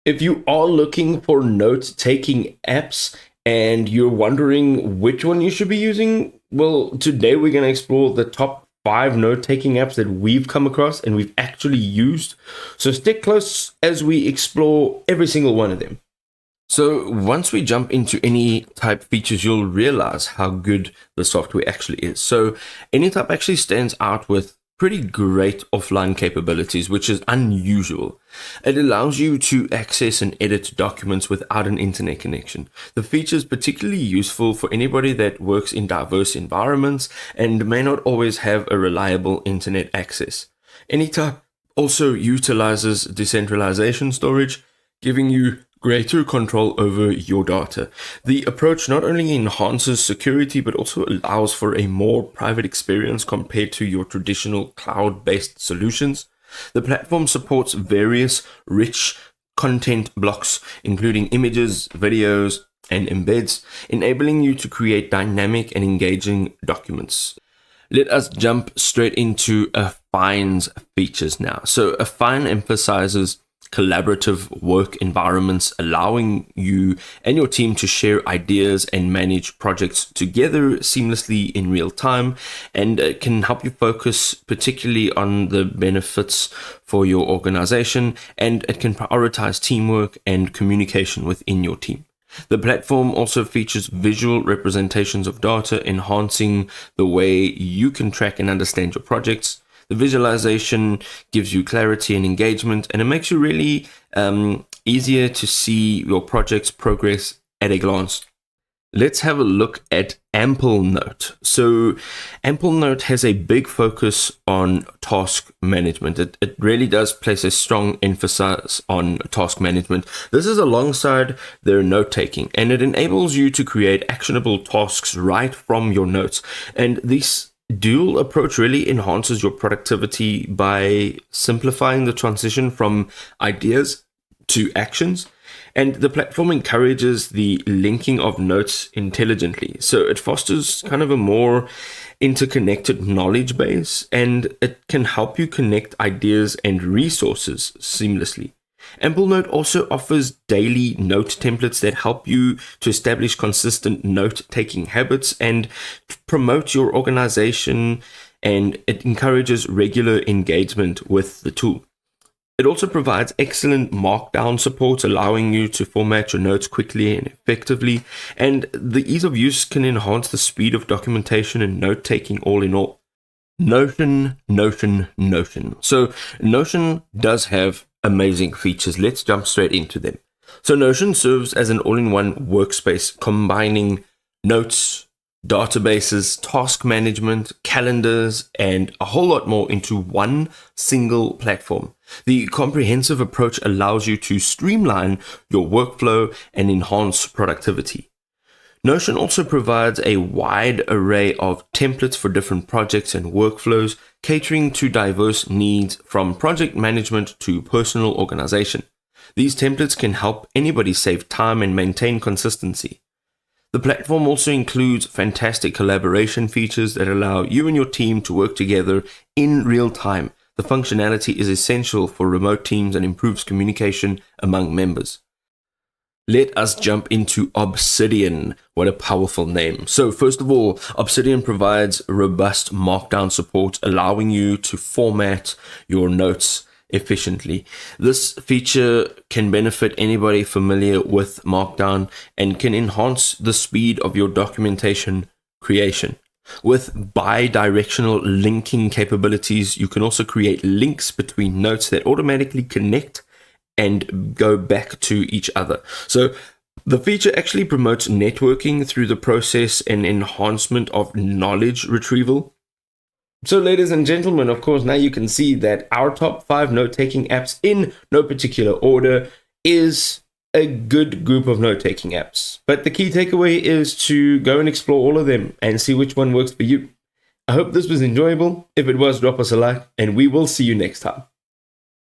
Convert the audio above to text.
If you are looking for note-taking apps and you're wondering which one you should be using, well, today we're going to explore the top 5 note-taking apps that we've come across and we've actually used. So stick close as we explore every single one of them. So once we jump into Anytype Features, you'll realize how good the software actually is. So Anytype actually stands out with pretty great offline capabilities, which is unusual. It allows you to access and edit documents without an internet connection. The feature is particularly useful for anybody that works in diverse environments and may not always have a reliable internet access. Anytype also utilizes decentralization storage, giving you greater control over your data. The approach not only enhances security, but also allows for a more private experience compared to your traditional cloud-based solutions. The platform supports various rich content blocks, including images, videos, and embeds, enabling you to create dynamic and engaging documents. Let us jump straight into Affine's features now. So Affine emphasizes collaborative work environments, allowing you and your team to share ideas and manage projects together seamlessly in real time, and it can help you focus particularly on the benefits for your organization, and it can prioritize teamwork and communication within your team. The platform also features visual representations of data, enhancing the way you can track and understand your projects. The visualization gives you clarity and engagement, and it makes you really easier to see your project's progress at a glance. Let's have a look at Amplenote. So Amplenote has a big focus on task management. It really does place a strong emphasis on task management. This is alongside their note-taking, and it enables you to create actionable tasks right from your notes. And this dual approach really enhances your productivity by simplifying the transition from ideas to actions. And the platform encourages the linking of notes intelligently. So it fosters kind of a more interconnected knowledge base, and it can help you connect ideas and resources seamlessly. Amplenote also offers daily note templates that help you to establish consistent note-taking habits and promote your organization, and it encourages regular engagement with the tool. It also provides excellent markdown support, allowing you to format your notes quickly and effectively, and the ease of use can enhance the speed of documentation and note-taking all in all. Notion. So Notion does have amazing features. Let's jump straight into them. So Notion serves as an all-in-one workspace combining notes, databases, task management, calendars, and a whole lot more into one single platform. The comprehensive approach allows you to streamline your workflow and enhance productivity. Notion also provides a wide array of templates for different projects and workflows, catering to diverse needs from project management to personal organization. These templates can help anybody save time and maintain consistency. The platform also includes fantastic collaboration features that allow you and your team to work together in real time. The functionality is essential for remote teams and improves communication among members. Let us jump into Obsidian. What a powerful name. So first of all, Obsidian provides robust markdown support, allowing you to format your notes efficiently. This feature can benefit anybody familiar with Markdown and can enhance the speed of your documentation creation. With bi-directional linking capabilities, you can also create links between notes that automatically connect and go back to each other. So the feature actually promotes networking through the process and enhancement of knowledge retrieval. So ladies and gentlemen, of course, now you can see that our top 5 note-taking apps in no particular order is a good group of note-taking apps. But the key takeaway is to go and explore all of them and see which one works for you. I hope this was enjoyable. If it was, drop us a like, and we will see you next time.